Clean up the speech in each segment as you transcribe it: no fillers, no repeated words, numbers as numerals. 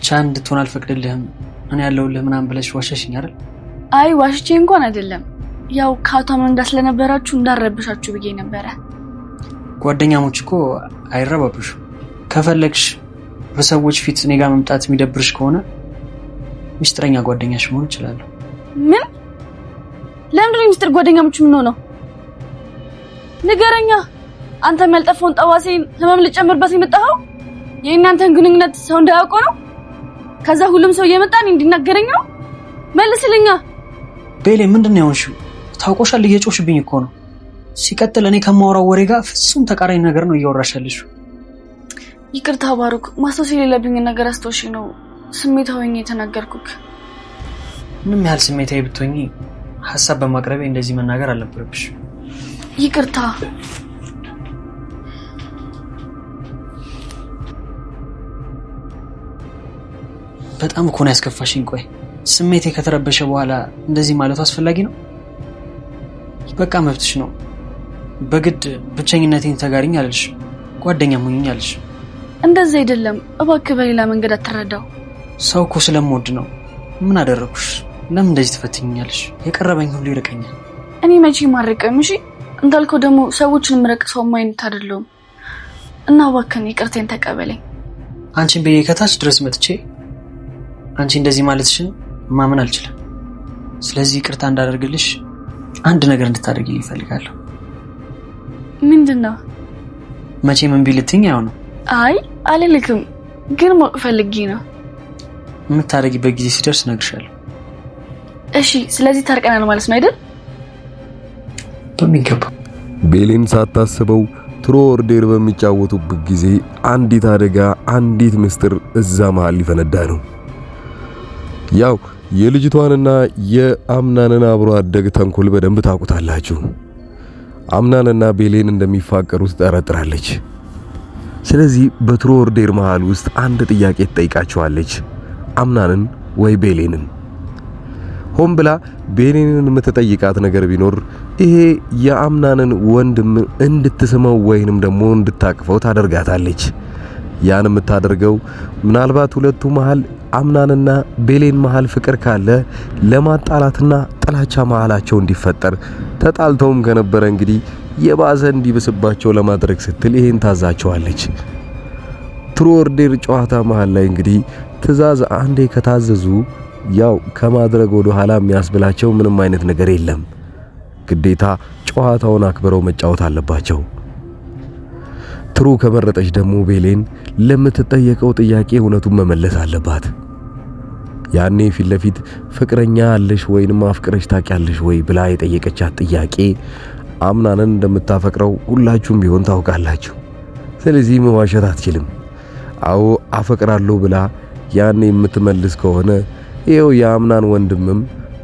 ብቻ እንድትሆን አልፈቅድልህም እኔ ያለውልህ ምናምን ብለሽ ዋሸሽኝ አይደል? አይ ዋሽቼ እንኳን አይደለም። ያው ካታም እንዳስለነበራችሁ እንዳረብሻችሁ ብዬ ነበረ። ጓደኛሞች እኮ አይረባብሹ። ከፈለግሽ በሰዎች ፊት እኔ ጋር መምጣት የሚደብርሽ ከሆነ ሚስጥረኛ ጓደኛሽ መሆን እችላለሁ። ምን? ለምንድን ነው ሚስጥር ጓደኛሞች ምን ሆነው? ንገረኛ። አንተም ያልጠፋውን ጠዋሴን ህመም ልጨምርበት የመጣኸው የእናንተን ግንኙነት ሰው እንዳያውቀው ነው? ከዛ ሁሉም ሰው እየመጣን እንዲናገረኝ ነው? መልስልኛ። ቤሌ ምንድን ነው ያውንሽው? ታውቆሻል፣ እየጮሽብኝ እኮ ነው። ሲቀጥል እኔ ከማወራው ወሬ ጋር ፍጹም ተቃራኒ ነገር ነው እያወራሻለሽ። ይቅርታ ባሩክ፣ ማስተዋል የሌለብኝ ነገር አስተውሽ ነው ስሜታዊ ሆኜ የተናገርኩክ። ምንም ያህል ስሜታዊ ብትሆኚ ሐሳብ በማቅረቤ እንደዚህ መናገር አልነበረብሽ። ይቅርታ። በጣም እኮ ነው ያስከፋሽኝ። ቆይ ስሜቴ ከተረበሸ በኋላ እንደዚህ ማለቱ አስፈላጊ ነው? በቃ መብትሽ ነው። በግድ ብቸኝነቴን ተጋሪኝ አልልሽ፣ ጓደኛም ሁኚኝ አልልሽ። እንደዛ አይደለም፣ እባክህ በሌላ መንገድ አትረዳው። ሰው እኮ ስለምወድ ነው። ምን አደረኩሽ? ለምን እንደዚህ ትፈትኛለሽ? የቀረበኝ ሁሉ ይርቀኛል። እኔ መቼ ማርቀም? እሺ እንዳልከው ደግሞ ሰዎችን ምረቅሰው ማይነት አይደለም እና እባክህን ይቅርቴን ተቀበለኝ። አንቺን በየ ከታች ድረስ መጥቼ አንቺ እንደዚህ ማለትሽን ማመን አልችልም። ስለዚህ ይቅርታ እንዳደርግልሽ አንድ ነገር እንድታደርጊልኝ እፈልጋለሁ። ምንድነው? መቼም እምቢ ልትይኝ አይሆንም። አይ አልልክም፣ ግን ማወቅ ፈልጌ ነው። የምታደርጊበት ጊዜ ሲደርስ እነግርሻለሁ። እሺ ስለዚህ ታርቀናል ማለት ነው አይደል? በሚገባ። ቤሌን ሳታስበው ትሩ ኦርዴር በሚጫወቱበት ጊዜ አንዲት አደጋ፣ አንዲት ምስጢር እዛ መሃል ሊፈነዳ ነው። ያው የልጅቷንና የአምናንን አብሮ አደግ ተንኮል በደንብ ታውቁታላችሁ። አምናንና ቤሌን እንደሚፋቀሩ ትጠረጥራለች። ስለዚህ በትሩ ኦርዴር መሃል ውስጥ አንድ ጥያቄ ትጠይቃቸዋለች፣ አምናንን ወይ ቤሌንን። ሆን ብላ ቤሌንን የምትጠይቃት ነገር ቢኖር ይሄ የአምናንን ወንድም እንድትስመው ወይንም ደግሞ እንድታቅፈው ታደርጋታለች። ያን የምታደርገው ምናልባት ሁለቱ መሃል አምናንና ቤሌን መሃል ፍቅር ካለ ለማጣላትና ጥላቻ መሃላቸው እንዲፈጠር፣ ተጣልተውም ከነበረ እንግዲህ የባሰ እንዲብስባቸው ለማድረግ ስትል ይሄን ታዛቸዋለች። ትሩ ኦርዴር ጨዋታ መሃል ላይ እንግዲህ ትዕዛዝ አንዴ ከታዘዙ ያው ከማድረግ ወደ ኋላ የሚያስብላቸው ምንም አይነት ነገር የለም። ግዴታ ጨዋታውን አክብረው መጫወት አለባቸው። ትሩ ከመረጠች ደግሞ ቤሌን ለምትጠየቀው ጥያቄ እውነቱን መመለስ አለባት። ያኔ ፊት ለፊት ፍቅረኛ አለሽ ወይንም አፍቅረሽ ታውቂያለሽ ወይ ብላ የጠየቀቻት ጥያቄ አምናንን እንደምታፈቅረው ሁላችሁም ቢሆን ታውቃላችሁ። ስለዚህ መዋሸት አትችልም። አዎ አፈቅራለሁ ብላ ያኔ የምትመልስ ከሆነ ይሄው የአምናን ወንድምም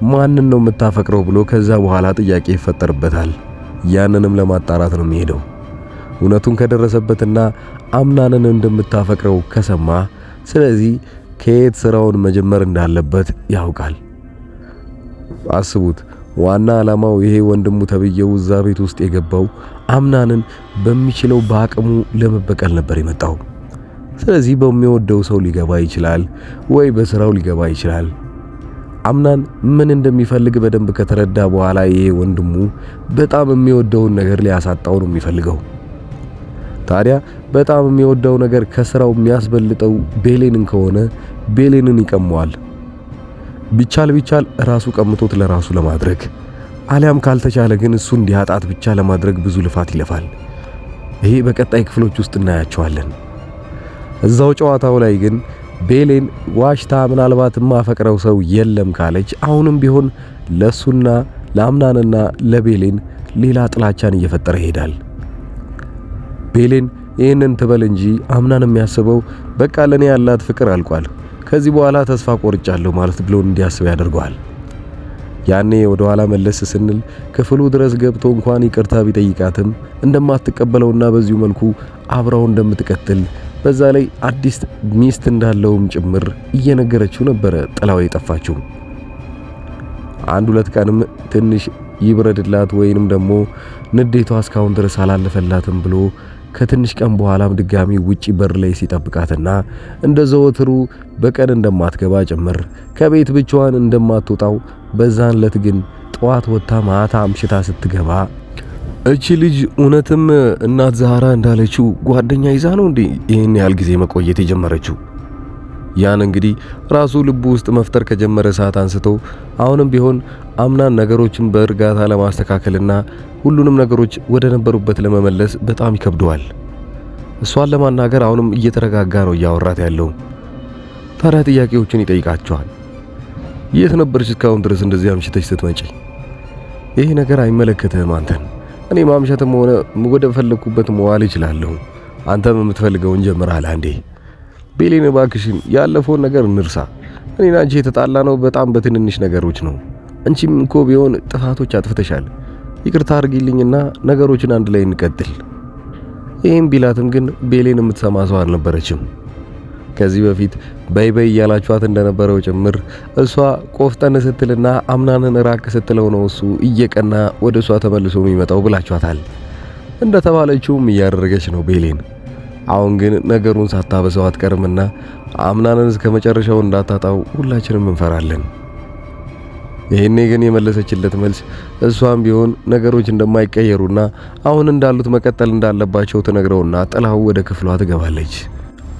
ማንን ነው የምታፈቅረው ብሎ ከዛ በኋላ ጥያቄ ይፈጠርበታል። ያንንም ለማጣራት ነው የሚሄደው። እውነቱን ከደረሰበትና አምናንን እንደምታፈቅረው ከሰማ ስለዚህ ከየት ስራውን መጀመር እንዳለበት ያውቃል። አስቡት፣ ዋና ዓላማው ይሄ ወንድሙ ተብየው እዛ ቤት ውስጥ የገባው አምናንን በሚችለው በአቅሙ ለመበቀል ነበር የመጣው። ስለዚህ በሚወደው ሰው ሊገባ ይችላል ወይ በስራው ሊገባ ይችላል። አምናን ምን እንደሚፈልግ በደንብ ከተረዳ በኋላ ይሄ ወንድሙ በጣም የሚወደውን ነገር ሊያሳጣው ነው የሚፈልገው። ታዲያ በጣም የሚወደው ነገር ከስራው የሚያስበልጠው ቤሌንን ከሆነ ቤሌንን ይቀመዋል። ቢቻል ራሱ ቀምቶት ለራሱ ለማድረግ አሊያም ካልተቻለ ግን እሱ እንዲያጣት ብቻ ለማድረግ ብዙ ልፋት ይለፋል። ይሄ በቀጣይ ክፍሎች ውስጥ እናያቸዋለን። እዛው ጨዋታው ላይ ግን ቤሌን ዋሽታ ምናልባት ማፈቅረው ሰው የለም ካለች አሁንም ቢሆን ለሱና ለአምናንና ለቤሌን ሌላ ጥላቻን እየፈጠረ ይሄዳል። ቤሌን ይህንን ትበል እንጂ አምናን የሚያስበው በቃ ለኔ ያላት ፍቅር አልቋል፣ ከዚህ በኋላ ተስፋ ቆርጫለሁ ማለት ብሎ እንዲያስብ ያደርገዋል። ያኔ ወደ ኋላ መለስ ስንል ክፍሉ ድረስ ገብቶ እንኳን ይቅርታ ቢጠይቃትም እንደማትቀበለውና በዚሁ መልኩ አብራው እንደምትቀጥል በዛ ላይ አዲስ ሚስት እንዳለውም ጭምር እየነገረችው ነበር ጥላው የጠፋችው። አንድ ሁለት ቀንም ትንሽ ይብረድላት ወይንም ደግሞ ንዴቷ እስካሁን ድረስ አላለፈላትም ብሎ ከትንሽ ቀን በኋላም ድጋሚ ውጪ በር ላይ ሲጠብቃትና እንደዘወትሩ በቀን እንደማትገባ ጭምር ከቤት ብቻዋን እንደማትወጣው በዛን ዕለት ግን ጠዋት ወጥታ ማታ አምሽታ ስትገባ እቺ ልጅ እውነትም እናት ዛህራ እንዳለችው ጓደኛ ይዛ ነው እንዴ ይሄን ያህል ጊዜ መቆየት የጀመረችው? ያን እንግዲህ ራሱ ልቡ ውስጥ መፍጠር ከጀመረ ሰዓት አንስቶ አሁንም ቢሆን አምናን ነገሮችን በእርጋታ ለማስተካከልና ሁሉንም ነገሮች ወደ ነበሩበት ለመመለስ በጣም ይከብደዋል። እሷን ለማናገር አሁንም እየተረጋጋ ነው እያወራት ያለው። ታዲያ ጥያቄዎችን ይጠይቃቸዋል። የት ነበርሽ እስካሁን ድረስ እንደዚህ አምሽተሽ ስትመጪ? ይሄ ነገር አይመለከትህም አንተን። እኔ ማምሸትም ሆነ ወደ ፈለኩበት መዋል እችላለሁ። አንተም የምትፈልገውን ጀምራል አንዴ። ቤሌን እባክሽን ያለፈውን ነገር እንርሳ። እኔና አንቺ የተጣላ ነው በጣም በትንንሽ ነገሮች ነው። አንቺም እኮ ቢሆን ጥፋቶች አጥፍተሻል። ይቅርታ አድርጊልኝና ነገሮችን አንድ ላይ እንቀጥል። ይሄን ቢላትም ግን ቤሌን የምትሰማ ሰው አልነበረችም። ከዚህ በፊት በይ በይ ያላችኋት እንደነበረው ጭምር እሷ ቆፍጠን ስትልና አምናንን ራቅ ስትለው ነው እሱ እየቀና ወደ እሷ ተመልሶ የሚመጣው ብላችኋታል። እንደተባለችውም እያደረገች ነው ቤሌን። አሁን ግን ነገሩን ሳታበሰው አትቀርምና አምናንን እስከ መጨረሻው እንዳታጣው ሁላችንም እንፈራለን። ይሄኔ ግን የመለሰችለት መልስ እሷም ቢሆን ነገሮች እንደማይቀየሩና አሁን እንዳሉት መቀጠል እንዳለባቸው ትነግረውና ጥላው ወደ ክፍሏ ትገባለች።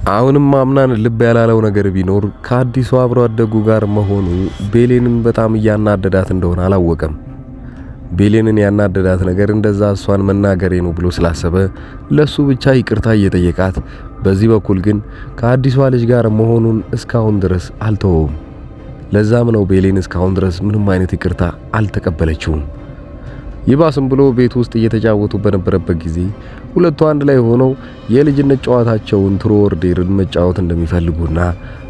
አሁንም አምናን ልብ ያላለው ነገር ቢኖር ከአዲሱ አብሮ አደጉ ጋር መሆኑ ቤሌንን በጣም እያናደዳት እንደሆነ አላወቀም። ቤሌንን ያናደዳት ነገር እንደዛ እሷን መናገሬ ነው ብሎ ስላሰበ ለሱ ብቻ ይቅርታ እየጠየቃት፣ በዚህ በኩል ግን ከአዲሷ ልጅ ጋር መሆኑን እስካሁን ድረስ አልተወውም። ለዛም ነው ቤሌን እስካሁን ድረስ ምንም አይነት ይቅርታ አልተቀበለችውም። ይባስም ብሎ ቤት ውስጥ እየተጫወቱ በነበረበት ጊዜ ሁለቱ አንድ ላይ ሆነው የልጅነት ጨዋታቸውን ትሩ ኦርዴርን መጫወት እንደሚፈልጉና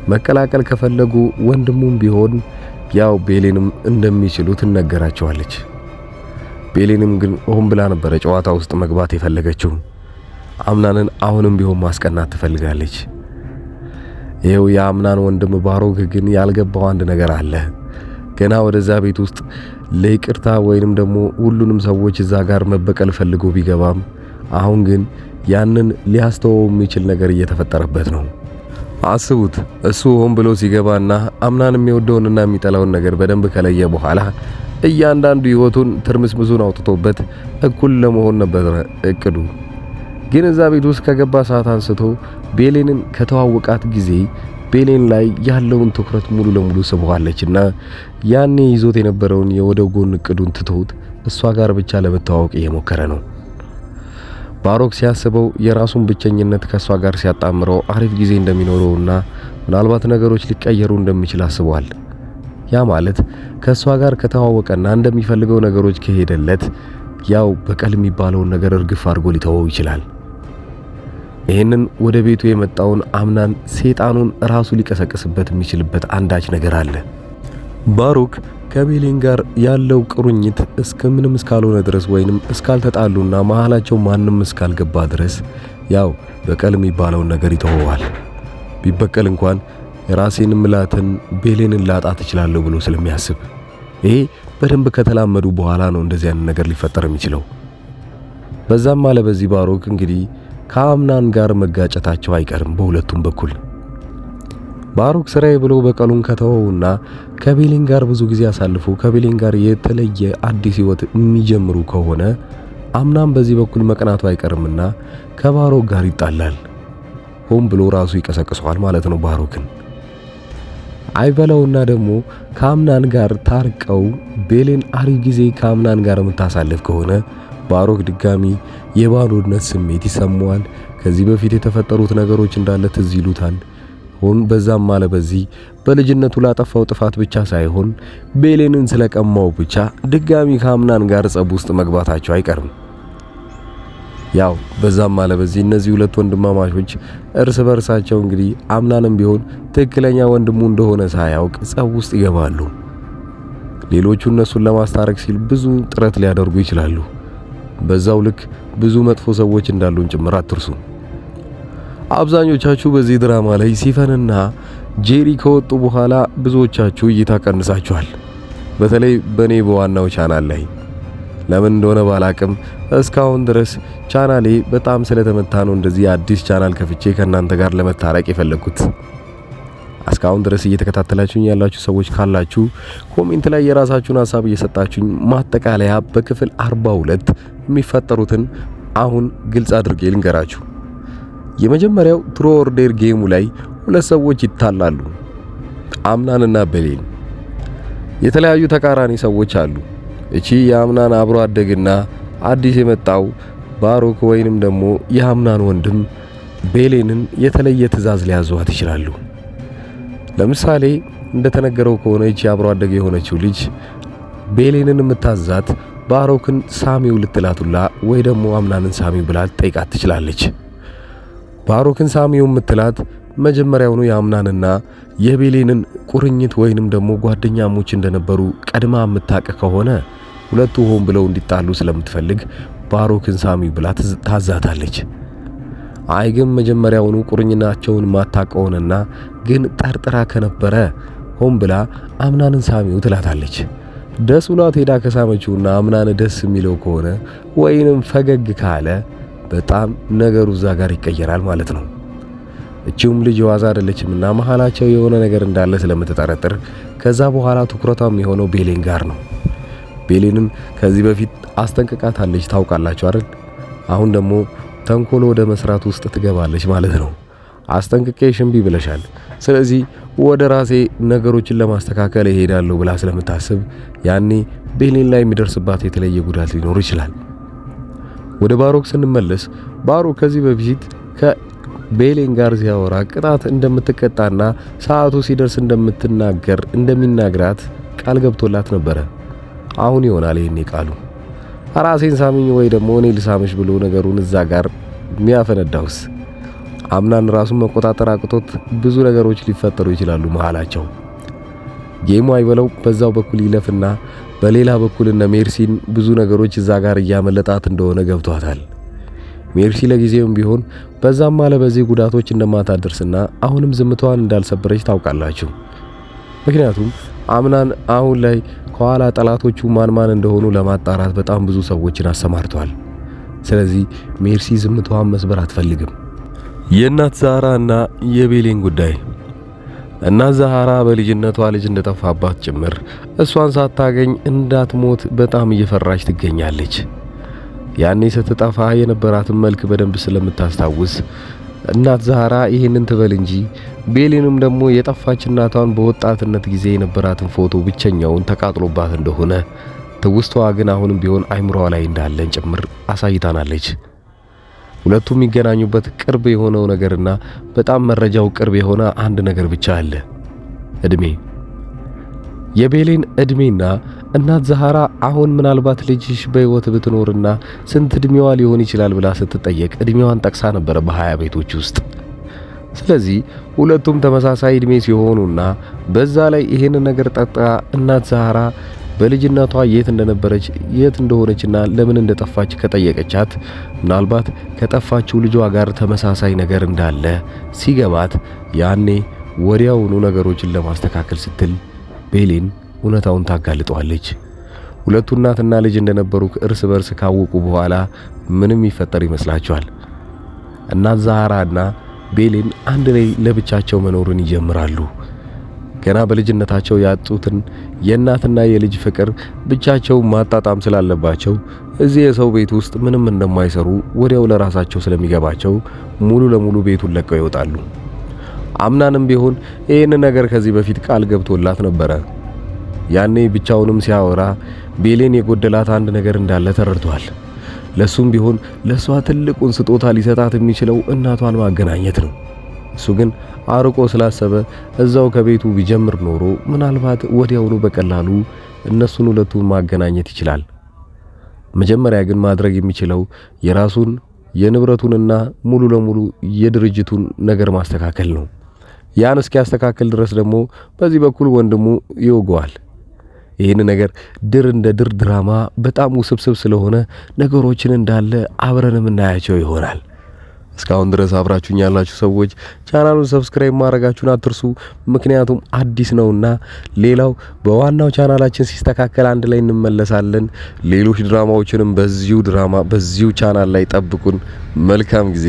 መቀላቀል ከፈለጉ ወንድሙም ቢሆን ያው ቤሌንም እንደሚችሉ ትነገራቸዋለች። ቤሌንም ግን ሆን ብላ ነበረ ጨዋታ ውስጥ መግባት የፈለገችው። አምናንን አሁንም ቢሆን ማስቀናት ትፈልጋለች። ይሄው የአምናን ወንድም ባሮክ ግን ያልገባው አንድ ነገር አለ። ገና ወደዛ ቤት ውስጥ ለይቅርታ ወይንም ደግሞ ሁሉንም ሰዎች እዛ ጋር መበቀል ፈልጎ ቢገባም አሁን ግን ያንን ሊያስተወው የሚችል ነገር እየተፈጠረበት ነው። አስቡት፣ እሱ ሆን ብሎ ሲገባና አምናን የሚወደውንና የሚጠላውን ነገር በደንብ ከለየ በኋላ እያንዳንዱ ህይወቱን ትርምስምሱን አውጥቶበት እኩል ለመሆን ነበር እቅዱ። ግን እዛ ቤት ውስጥ ከገባ ሰዓት አንስቶ ቤሌንን ከተዋወቃት ጊዜ ቤሌን ላይ ያለውን ትኩረት ሙሉ ለሙሉ ስበዋለችና ያኔ ይዞት የነበረውን የወደ ጎን እቅዱን ትቶት እሷ ጋር ብቻ ለመተዋወቅ እየሞከረ ነው። ባሮክ ሲያስበው የራሱን ብቸኝነት ከሷ ጋር ሲያጣምረው አሪፍ ጊዜ እንደሚኖረውና ምናልባት ነገሮች ሊቀየሩ እንደሚችል አስቧል። ያ ማለት ከሷ ጋር ከተዋወቀና እንደሚፈልገው ነገሮች ከሄደለት ያው በቀል የሚባለውን ነገር እርግፍ አድርጎ ሊተወው ይችላል። ይሄንን ወደ ቤቱ የመጣውን አምናን ሰይጣኑን ራሱ ሊቀሰቅስበት የሚችልበት አንዳች ነገር አለ። ባሮክ ከቤሌን ጋር ያለው ቁርኝት እስከምንም እስካልሆነ ድረስ ወይንም እስካልተጣሉና መሃላቸው ማንም እስካልገባ ድረስ ያው በቀል የሚባለውን ነገር ይተወዋል። ቢበቀል እንኳን የራሴን ምላትን ቤሌንን ላጣት እችላለሁ ብሎ ስለሚያስብ ይሄ በደንብ ከተላመዱ በኋላ ነው እንደዚህ አይነት ነገር ሊፈጠር የሚችለው። በዛም አለ በዚህ ባሮክ እንግዲህ ከአምናን ጋር መጋጨታቸው አይቀርም በሁለቱም በኩል። ባሮክ ስራዬ ብሎ በቀሉን ከተወውና ከቤሌን ጋር ብዙ ጊዜ አሳልፎ ከቤሌን ጋር የተለየ አዲስ ህይወት የሚጀምሩ ከሆነ አምናን በዚህ በኩል መቅናቱ አይቀርምና ከባሮክ ጋር ይጣላል። ሆን ብሎ ራሱ ይቀሰቅሰዋል ማለት ነው ባሮክን። አይበለውና ደግሞ ከአምናን ጋር ታርቀው ቤሌን አሪፍ ጊዜ ከአምናን ጋር የምታሳልፍ ከሆነ ባሮክ ድጋሚ የባዶነት ስሜት ይሰማዋል። ከዚህ በፊት የተፈጠሩት ነገሮች እንዳለ ትዝ ይሉታል። ሆን በዛም ማለ በዚህ በልጅነቱ ላጠፋው ጥፋት ብቻ ሳይሆን ቤሌንን ስለቀማው ብቻ ድጋሚ ከአምናን ጋር ጸብ ውስጥ መግባታቸው አይቀርም። ያው በዛም ማለ በዚህ እነዚህ ሁለት ወንድማማቾች እርስ በርሳቸው እንግዲህ አምናንም ቢሆን ትክክለኛ ወንድሙ እንደሆነ ሳያውቅ ጸብ ውስጥ ይገባሉ። ሌሎቹ እነሱን ለማስታረቅ ሲል ብዙ ጥረት ሊያደርጉ ይችላሉ። በዛው ልክ ብዙ መጥፎ ሰዎች እንዳሉን ጭምር አትርሱ። አብዛኞቻችሁ በዚህ ድራማ ላይ ሲፈንና ጄሪ ከወጡ በኋላ ብዙዎቻችሁ እይታ ቀንሳችኋል። በተለይ በኔ በዋናው ቻናል ላይ ለምን እንደሆነ ባላቅም እስካሁን ድረስ ቻናሌ በጣም ስለተመታ ነው እንደዚህ አዲስ ቻናል ከፍቼ ከናንተ ጋር ለመታረቅ የፈለኩት። እስካሁን ድረስ እየተከታተላችሁኝ ያላችሁ ሰዎች ካላችሁ ኮሜንት ላይ የራሳችሁን ሐሳብ እየሰጣችሁኝ ማጠቃለያ በክፍል 42 የሚፈጠሩትን አሁን ግልጽ አድርጌ ልንገራችሁ። የመጀመሪያው ትሩ ኦር ዴር ጌሙ ላይ ሁለት ሰዎች ይታላሉ። አምናንና ቤሌን የተለያዩ ተቃራኒ ሰዎች አሉ። እቺ የአምናን አብሮ አደግና አዲስ የመጣው ባሮክ ወይንም ደግሞ የአምናን ወንድም ቤሌንን የተለየ ትዕዛዝ ሊያዘዋት ይችላሉ። ለምሳሌ እንደተነገረው ከሆነ እቺ አብሮ አደግ የሆነችው ልጅ ቤሌንን የምታዛት ባሮክን ሳሚው ልትላቱላ ወይ ደግሞ አምናንን ሳሚው ብላ ጠይቃት ትችላለች። ባሮክን ሳሚው የምትላት መጀመሪያውኑ የአምናንና የቤሌንን ቁርኝት ወይንም ደግሞ ጓደኛሞች እንደነበሩ ቀድማ የምታውቅ ከሆነ ሁለቱ ሆን ብለው እንዲጣሉ ስለምትፈልግ ባሮክን ሳሚው ብላ ታዛታለች። አይ ግን መጀመሪያውኑ ቁርኝናቸውን ማታቀውንና ግን ጠርጥራ ከነበረ ሆን ብላ አምናንን ሳሚው ትላታለች። ደስ ብሏት ሄዳ ከሳመችውና አምናን ደስ የሚለው ከሆነ ወይንም ፈገግ ካለ በጣም ነገሩ እዛ ጋር ይቀየራል ማለት ነው። እቺውም ልጅ ዋዛ አይደለችምና መሃላቸው የሆነ ነገር እንዳለ ስለምትጠረጥር ከዛ በኋላ ትኩረቷም የሆነው ቤሌን ጋር ነው። ቤሌንን ከዚህ በፊት አስጠንቅቃታለች ታውቃላችሁ አይደል? አሁን ደግሞ ተንኮል ወደ መስራት ውስጥ ትገባለች ማለት ነው። አስጠንቅቄሽ እምቢ ብለሻል፣ ስለዚህ ወደ ራሴ ነገሮችን ለማስተካከል እሄዳለሁ ብላ ስለምታስብ ያኔ ቤሌን ላይ የሚደርስባት የተለየ ጉዳት ሊኖር ይችላል። ወደ ባሮክ ስንመለስ ባሮክ ከዚህ በፊት ከቤሌን ጋር ሲያወራ ቅጣት እንደምትቀጣና ሰዓቱ ሲደርስ እንደሚናገራት ቃል ገብቶላት ነበረ። አሁን ይሆናል ይሄኔ ቃሉ። ራሴን ሳሚኝ ወይ ደግሞ እኔ ልሳምሽ ብሎ ነገሩን እዛ ጋር የሚያፈነዳውስ። አምናን ራሱን መቆጣጠር አቅቶት ብዙ ነገሮች ሊፈጠሩ ይችላሉ መሃላቸው። ጌሙ አይበለው በዛው በኩል ይለፍና በሌላ በኩል እነ ሜርሲን ብዙ ነገሮች እዛ ጋር እያመለጣት እንደሆነ ገብቷታል። ሜርሲ ለጊዜውም ቢሆን በዛም ማለ በዚህ ጉዳቶች እንደማታደርስና አሁንም ዝምታዋን እንዳልሰበረች ታውቃላችሁ። ምክንያቱም አምናን አሁን ላይ ከኋላ ጠላቶቹ ማን እንደሆኑ ለማጣራት በጣም ብዙ ሰዎችን አሰማርቷል። ስለዚህ ሜርሲ ዝምታዋን መስበር አትፈልግም። የእናት ዛህራና የቤሌን ጉዳይ እናት ዛህራ በልጅነቷ ልጅ እንደጠፋባት ጭምር እሷን ሳታገኝ እንዳትሞት በጣም እየፈራች ትገኛለች። ያኔ ስትጠፋ የነበራትን መልክ በደንብ ስለምታስታውስ እናት ዛህራ ይሄንን ትበል እንጂ ቤሌንም ደግሞ የጠፋች እናቷን በወጣትነት ጊዜ የነበራትን ፎቶ ብቸኛውን ተቃጥሎባት እንደሆነ ትውስቷ ግን አሁንም ቢሆን አይምሮዋ ላይ እንዳለን ጭምር አሳይታናለች። ሁለቱም የሚገናኙበት ቅርብ የሆነው ነገርና በጣም መረጃው ቅርብ የሆነ አንድ ነገር ብቻ አለ፣ እድሜ። የቤሌን እድሜና እናት ዛህራ አሁን ምናልባት ልጅሽ በህይወት ብትኖርና ስንት እድሜዋ ሊሆን ይችላል ብላ ስትጠየቅ እድሜዋን ጠቅሳ ነበር በ20 ቤቶች ውስጥ። ስለዚህ ሁለቱም ተመሳሳይ እድሜ ሲሆኑና በዛ ላይ ይሄን ነገር ጠጣ እናት ዛህራ በልጅነቷ የት እንደነበረች የት እንደሆነችና ለምን እንደጠፋች ከጠየቀቻት ምናልባት ከጠፋችው ልጇ ጋር ተመሳሳይ ነገር እንዳለ ሲገባት ያኔ ወዲያውኑ ነገሮችን ለማስተካከል ስትል ቤሌን እውነታውን ታጋልጠዋለች። ሁለቱ እናትና ልጅ እንደነበሩ እርስ በርስ ካወቁ በኋላ ምንም ይፈጠር ይመስላችኋል? እናት ዛህራና ቤሌን አንድ ላይ ለብቻቸው መኖርን ይጀምራሉ። ገና በልጅነታቸው ያጡትን የእናትና የልጅ ፍቅር ብቻቸው ማጣጣም ስላለባቸው እዚህ የሰው ቤት ውስጥ ምንም እንደማይሰሩ ወዲያው ለራሳቸው ስለሚገባቸው ሙሉ ለሙሉ ቤቱን ለቀው ይወጣሉ። አምናንም ቢሆን ይሄን ነገር ከዚህ በፊት ቃል ገብቶላት ነበረ። ያኔ ብቻውንም ሲያወራ ቤሌን የጎደላት አንድ ነገር እንዳለ ተረድቷል። ለሱም ቢሆን ለሷ ትልቁን ስጦታ ሊሰጣት የሚችለው እናቷን ማገናኘት ነው። እሱ ግን አርቆ ስላሰበ እዛው ከቤቱ ቢጀምር ኖሮ ምናልባት ወዲያውኑ በቀላሉ እነሱን ሁለቱን ማገናኘት ይችላል። መጀመሪያ ግን ማድረግ የሚችለው የራሱን የንብረቱንና ሙሉ ለሙሉ የድርጅቱን ነገር ማስተካከል ነው። ያን እስኪያስተካክል ድረስ ደግሞ በዚህ በኩል ወንድሙ ይወገዋል። ይህን ነገር እንደ ድር ድራማ በጣም ውስብስብ ስለሆነ ነገሮችን እንዳለ አብረንም እናያቸው ይሆናል። እስካሁን ድረስ አብራችሁኝ ያላችሁ ሰዎች ቻናሉን ሰብስክራይብ ማድረጋችሁን አትርሱ፣ ምክንያቱም አዲስ ነውና። ሌላው በዋናው ቻናላችን ሲስተካከል አንድ ላይ እንመለሳለን። ሌሎች ድራማዎችንም በዚሁ ቻናል ላይ ጠብቁን። መልካም ጊዜ